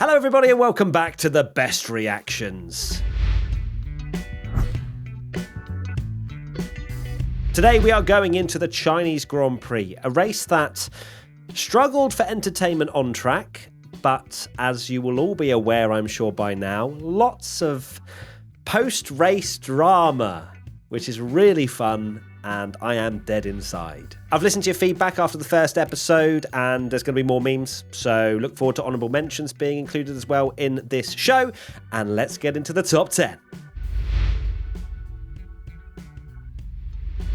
Hello everybody and welcome back to the best reactions. Today we are going into the Chinese Grand Prix, a race that struggled for entertainment on track, but as you will all be aware, I'm sure by now, lots of post-race drama, which is really fun, and I am dead inside. I've listened to your feedback after the first episode, and there's going to be more memes, so look forward to honourable mentions being included as well in this show, and let's get into the top 10.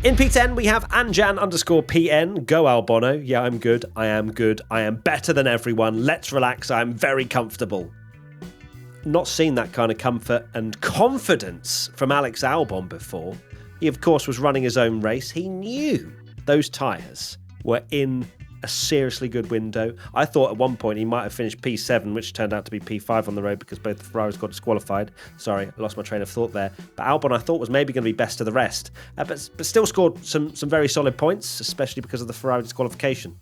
In P10, we have Anjan_PN. Go Albono. Yeah, I'm good. I am good. I am better than everyone. Let's relax. I'm very comfortable. Not seen that kind of comfort and confidence from Alex Albon before. He, of course, was running his own race. He knew those tyres were in a seriously good window. I thought at one point he might have finished P7, which turned out to be P5 on the road because both the Ferraris got disqualified. Sorry, I lost my train of thought there. But Albon, I thought, was maybe going to be best of the rest. But still scored some very solid points, especially because of the Ferrari disqualification.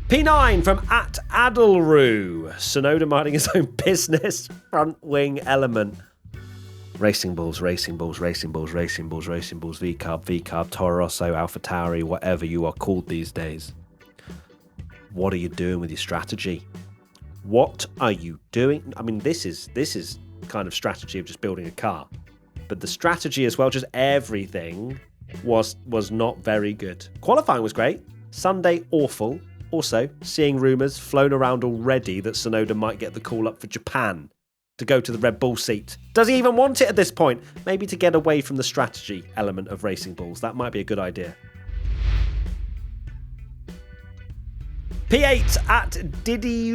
P9 from @Adelroo. Tsunoda minding his own business. Front wing element. Racing balls, racing balls, racing balls, racing balls, racing balls, V-carb, Toro Rosso, Alpha Tauri, whatever you are called these days. What are you doing with your strategy? What are you doing? I mean, this is kind of strategy of just building a car. But the strategy as well, just everything was not very good. Qualifying was great. Sunday, awful. Also, seeing rumours flown around already that Tsunoda might get the call up for Japan to go to the Red Bull seat. Does he even want it at this point? Maybe to get away from the strategy element of racing balls. That might be a good idea. P8 @Diddy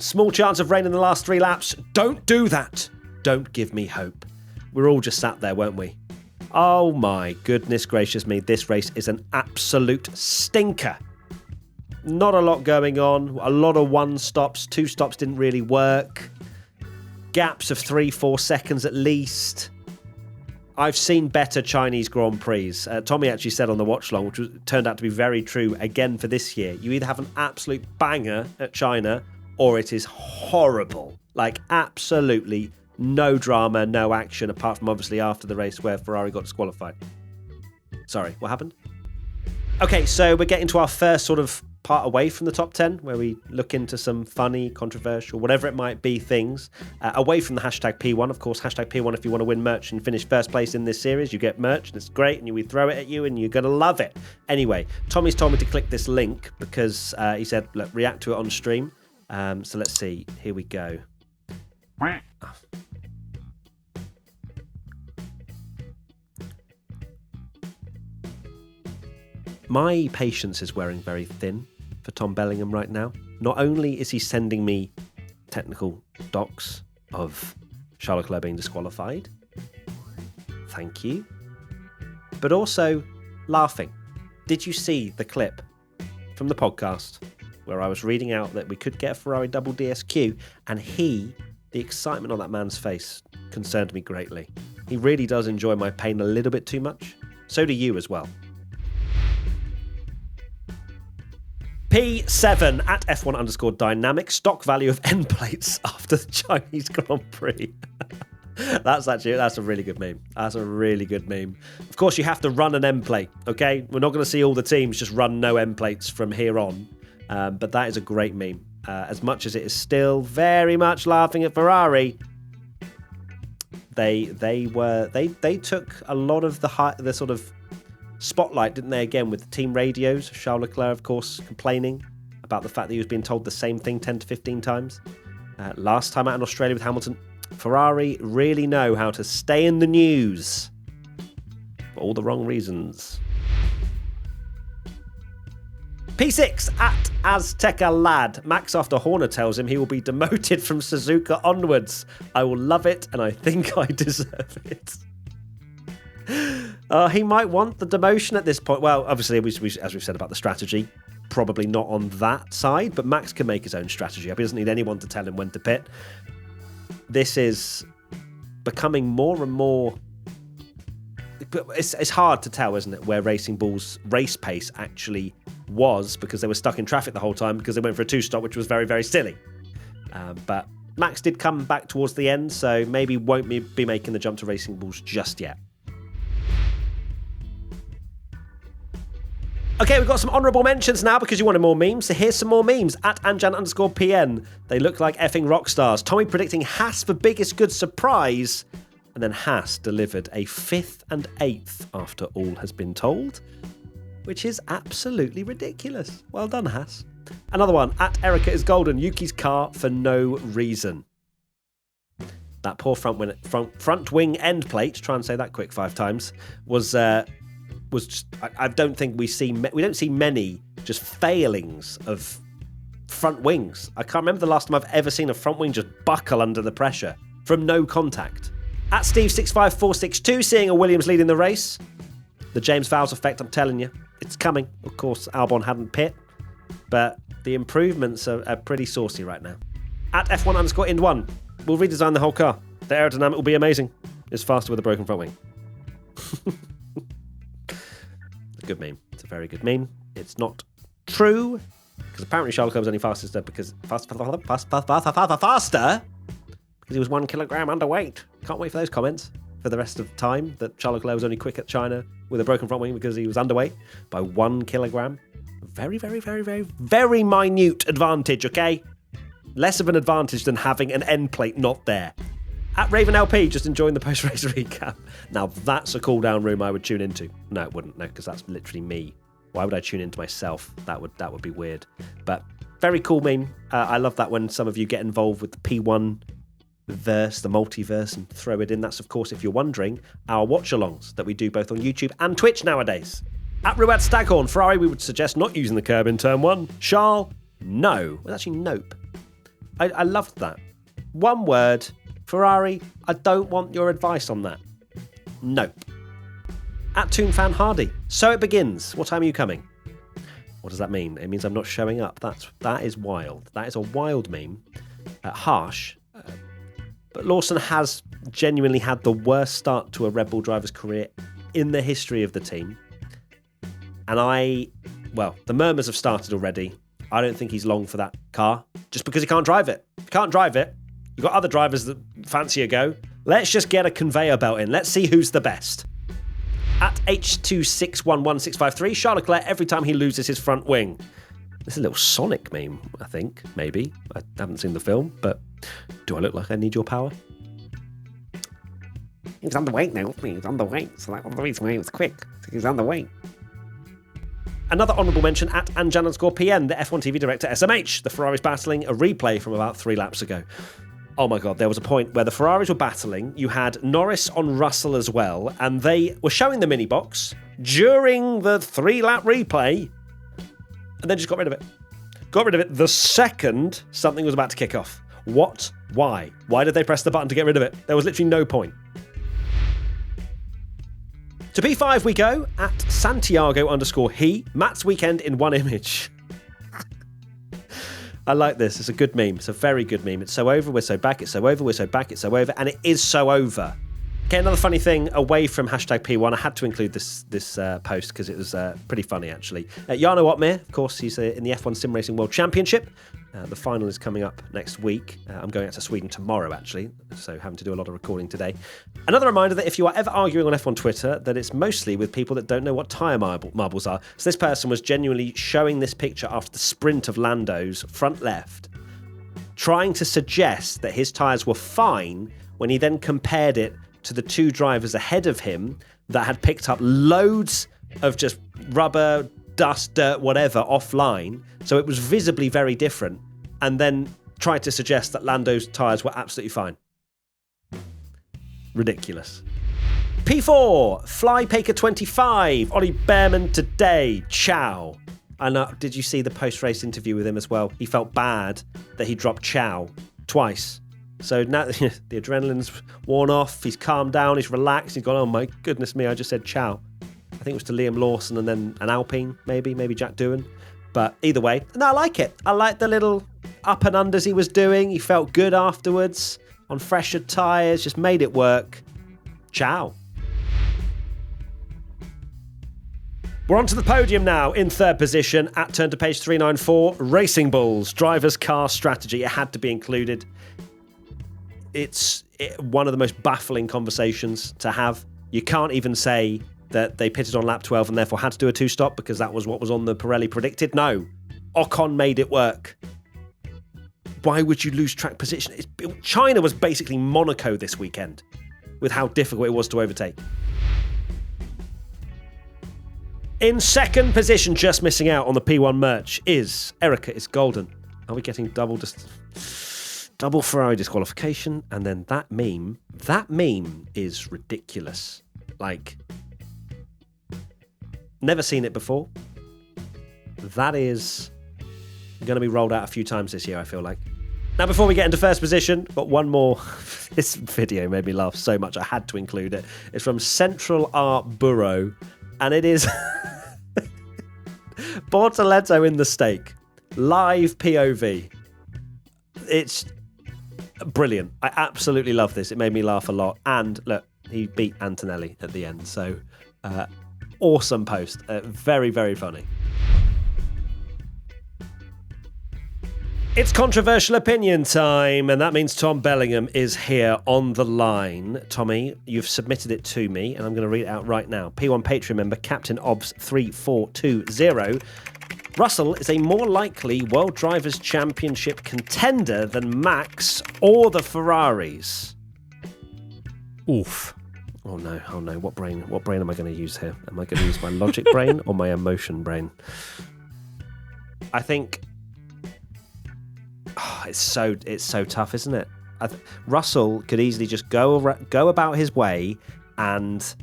Small chance of rain in the last 3 laps. Don't do that. Don't give me hope. We're all just sat there, weren't we? Oh my goodness gracious me. This race is an absolute stinker. Not a lot going on. A lot of 1 stops. 2 stops didn't really work. Gaps of 3-4 seconds at least. I've seen better Chinese Grand Prix. Tommy actually said on the watch long, which turned out to be very true again for this year. You either have an absolute banger at China or it is horrible. Like absolutely no drama, no action, apart from obviously after the race where Ferrari got disqualified. Sorry, what happened? Okay, so we're getting to our first sort of part away from the top 10, where we look into some funny, controversial, whatever it might be, things. Away from the hashtag P1, of course, hashtag P1, if you want to win merch and finish first place in this series, you get merch, and it's great, and we throw it at you, and you're going to love it. Anyway, Tommy's told me to click this link, because he said, look, react to it on stream. So let's see. Here we go. Oh. My patience is wearing very thin for Tom Bellingham right now. Not only is he sending me technical docs of Charles Leclerc being disqualified, thank you, but also laughing. Did you see the clip from the podcast where I was reading out that we could get a Ferrari double DSQ, and the excitement on that man's face concerned me greatly. He really does enjoy my pain a little bit too much. So do you as well. P7 @F1_Dynamic. Stock value of end plates after the Chinese Grand Prix. That's a really good meme. That's a really good meme. Of course, you have to run an end plate, okay? We're not going to see all the teams just run no end plates from here on. But that is a great meme. As much as it is still very much laughing at Ferrari, they took a lot of the sort of spotlight, didn't they, again, with the team radios. Charles Leclerc, of course, complaining about the fact that he was being told the same thing 10 to 15 times. Last time out in Australia with Hamilton, Ferrari really know how to stay in the news for all the wrong reasons. P6 @Azteca Lad. Max after Horner tells him he will be demoted from Suzuka onwards. I will love it, and I think I deserve it. He might want the demotion at this point. Well, obviously, as we've said about the strategy, probably not on that side, but Max can make his own strategy up. He doesn't need anyone to tell him when to pit. This is becoming more and more it's hard to tell, isn't it, where Racing Bull's race pace actually was, because they were stuck in traffic the whole time because they went for a two-stop, which was very, very silly. But Max did come back towards the end, so maybe won't be making the jump to Racing Bulls just yet. Okay, we've got some honourable mentions now because you wanted more memes. So here's some more memes. At Anjan_PN. They look like effing rock stars. Tommy predicting Haas for biggest good surprise. And then Haas delivered a 5th and 8th after all has been told. Which is absolutely ridiculous. Well done, Haas. Another one. At Erica is Golden. Yuki's car for no reason. That poor front wing end plate, try and say that quick 5 times, was just, I don't think we don't see many just failings of front wings. I can't remember the last time I've ever seen a front wing just buckle under the pressure from no contact. At Steve65462, seeing a Williams leading the race. The James Vowles effect, I'm telling you, it's coming. Of course, Albon hadn't pit, but the improvements are pretty saucy right now. At F1_ind1, we'll redesign the whole car. The aerodynamic will be amazing. It's faster with a broken front wing. Good meme. It's a very good meme. It's not true, because apparently Charles Leclerc was only faster because he was 1 kilogram underweight. Can't wait for those comments for the rest of the time that Charles Leclerc was only quick at China with a broken front wing because he was underweight by 1 kilogram. Very, very, very, very, very minute advantage, okay? Less of an advantage than having an end plate not there. At Raven LP, just enjoying the post-race recap. Now, that's a cool-down room I would tune into. No, it wouldn't. No, because that's literally me. Why would I tune into myself? That would be weird. But very cool meme. I love that when some of you get involved with the P1 verse, the multiverse, and throw it in. That's, of course, if you're wondering, our watch-alongs that we do both on YouTube and Twitch nowadays. At Ruad Staghorn, Ferrari, we would suggest not using the curb in turn 1. Charles, no. Well, actually, nope. I loved that. One word. Ferrari, I don't want your advice on that. Nope. At Toonfan Hardy, so it begins. What time are you coming? What does that mean? It means I'm not showing up. That is wild. That is a wild meme. Harsh. But Lawson has genuinely had the worst start to a Red Bull driver's career in the history of the team. And the murmurs have started already. I don't think he's long for that car, just because he can't drive it. If you can't drive it, you've got other drivers that fancy a go. Let's just get a conveyor belt in. Let's see who's the best. At H2611653, Charles Leclerc every time he loses his front wing. This is a little Sonic meme, I think, maybe. I haven't seen the film, but do I look like I need your power? He's underweight now. He's underweight, so that was the reason why he was quick. He's underweight. Another honourable mention at Anjan_PN, the F1 TV director SMH. The Ferraris battling, a replay from about 3 laps ago. Oh my God, there was a point where the Ferraris were battling. You had Norris on Russell as well, and they were showing the mini box during the 3-lap replay, and then just got rid of it. Got rid of it the second something was about to kick off. What? Why? Why did they press the button to get rid of it? There was literally no point. To P5 we go at Santiago_he. Matt's weekend in one image. I like this. It's a good meme. It's a very good meme. It's so over, we're so back. It's so over, we're so back. It's so over. And it is so over. Okay, another funny thing away from hashtag P1. I had to include this post because it was pretty funny, actually. Jarno Otmir, of course, he's in the F1 Sim Racing World Championship. The final is coming up next week. I'm going out to Sweden tomorrow, actually, so having to do a lot of recording today. Another reminder that if you are ever arguing on F1 Twitter, that it's mostly with people that don't know what tyre marbles are. So this person was genuinely showing this picture after the sprint of Lando's front left, trying to suggest that his tyres were fine when he then compared it to the 2 drivers ahead of him that had picked up loads of just rubber, dust, dirt, whatever, offline. So it was visibly very different. And then tried to suggest that Lando's tyres were absolutely fine. Ridiculous. P4, Flypaker25, Ollie Behrman today, ciao. And did you see the post-race interview with him as well? He felt bad that he dropped ciao twice. So now the adrenaline's worn off, he's calmed down, he's relaxed, he's gone, oh my goodness me, I just said ciao. I think it was to Liam Lawson and then an Alpine, maybe Jack Doohan. But either way, no, I like it. I like the little up and unders he was doing. He felt good afterwards on fresher tyres, just made it work. Ciao. We're on to the podium now. In third position, at turn to page 394, Racing Bulls, driver's car strategy. It had to be included. It's one of the most baffling conversations to have. You can't even say that they pitted on lap 12 and therefore had to do a two-stop because that was what was on the Pirelli predicted. No, Ocon made it work. Why would you lose track position? China was basically Monaco this weekend with how difficult it was to overtake. In second position, just missing out on the P1 merch, is Erica is golden. Are we getting double Ferrari disqualification? And then that meme is ridiculous. Like, never seen it before. That is going to be rolled out a few times this year, I feel like. Now, before we get into first position, but one more. This video made me laugh so much I had to include it. It's from Central Art Bureau, and it is Bortoletto in the stake. Live POV. It's brilliant. I absolutely love this. It made me laugh a lot. And look, he beat Antonelli at the end. So awesome post. Very, very funny. It's controversial opinion time, and that means Tom Bellingham is here on the line. Tommy, you've submitted it to me, and I'm going to read it out right now. P1 Patreon member, Captain Obs 3420. Russell is a more likely World Drivers' Championship contender than Max or the Ferraris. Oof. Oh no. What brain am I going to use here? Am I going to use my logic brain or my emotion brain? I think it's so tough, isn't it? Russell could easily just go about his way and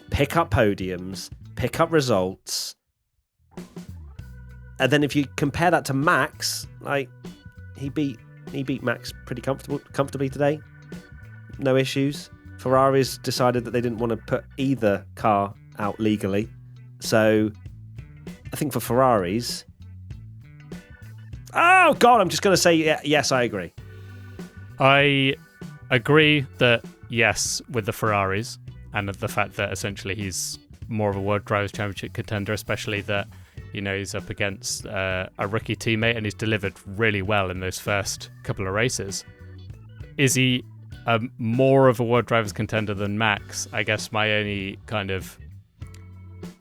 pick up podiums, pick up results. And then if you compare that to Max, like he beat Max pretty comfortably today. No issues. Ferraris decided that they didn't want to put either car out legally. So I think for Ferraris, oh God, I'm just going to say yes, I agree. I agree that yes with the Ferraris and the fact that essentially he's more of a World Drivers' Championship contender, especially that, you know, he's up against a rookie teammate and he's delivered really well in those first couple of races. Is he more of a World Drivers' contender than Max? I guess my only kind of...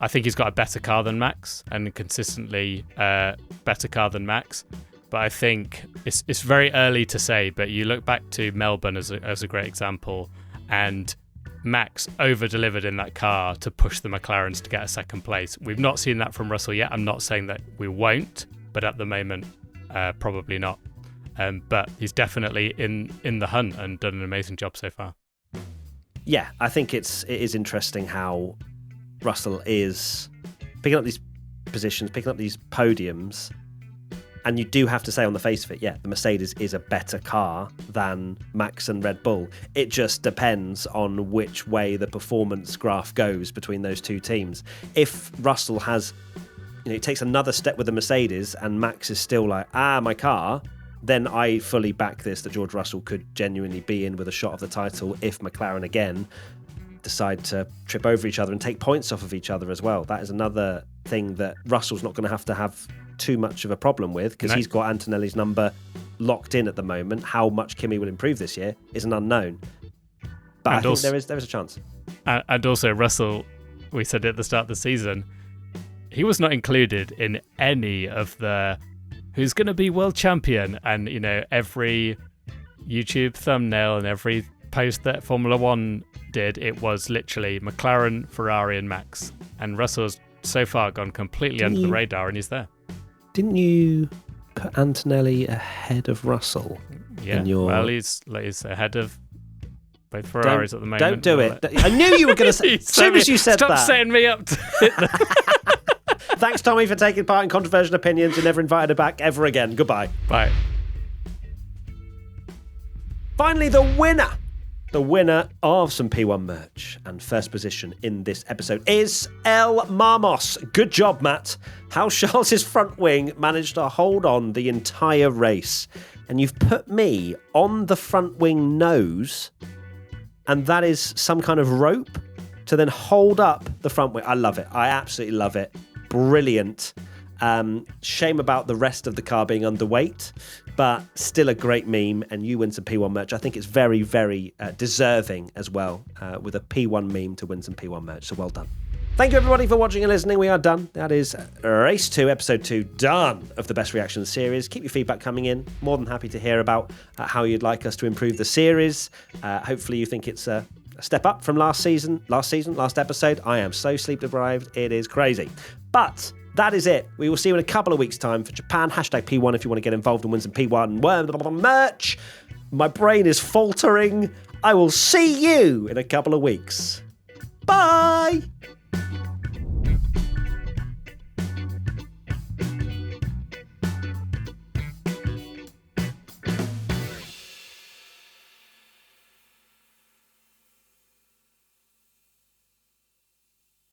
I think he's got a better car than Max and consistently better car than Max. But I think it's very early to say, but you look back to Melbourne as a great example, and Max over-delivered in that car to push the McLarens to get a second place. We've not seen that from Russell yet. I'm not saying that we won't, but at the moment, probably not. But he's definitely in the hunt and done an amazing job so far. Yeah, I think it is interesting how Russell is picking up these positions, picking up these podiums. And you do have to say on the face of it, yeah, the Mercedes is a better car than Max and Red Bull. It just depends on which way the performance graph goes between those two teams. If Russell has, he takes another step with the Mercedes and Max is still like, my car, then I fully back this, that George Russell could genuinely be in with a shot of the title if McLaren again decide to trip over each other and take points off of each other as well. That is another thing that Russell's not going to have too much of a problem with, because he's got Antonelli's number locked in at the moment. How much Kimi will improve this year is an unknown, but I think there is a chance. And also Russell, we said at the start of the season, he was not included in any of the who's going to be world champion, and every YouTube thumbnail and every post that Formula One did, it was literally McLaren, Ferrari and Max, and Russell's so far gone completely under the radar, and he's there. Didn't you put Antonelli ahead of Russell? Yeah, well, he's ahead of both Ferraris at the moment. Don't do it. I knew you were going to say, as soon as you said Stop that. Stop setting me up to hit that. Thanks, Tommy, for taking part in controversial opinions. You're never invited back ever again. Goodbye. Bye. Finally, the winner. The winner of some P1 merch and first position in this episode is El Marmos. Good job, Matt. How Charles' front wing managed to hold on the entire race. And you've put me on the front wing nose, and that is some kind of rope. to then hold up the front wing. I love it. I absolutely love it. Brilliant. Shame about the rest of the car being underweight, but still a great meme, and you win some P1 merch. I think it's very, very deserving as well, with a P1 meme to win some P1 merch, so well done. Thank you everybody for watching and listening. We are done. That is Race 2, Episode 2, done of the Best Reactions series. Keep your feedback coming in. More than happy to hear about how you'd like us to improve the series. Hopefully you think it's a step up from last episode. I am so sleep deprived, it is crazy. But that is it. We will see you in a couple of weeks' time for Japan. Hashtag P1 if you want to get involved and win some P1 merch. My brain is faltering. I will see you in a couple of weeks. Bye!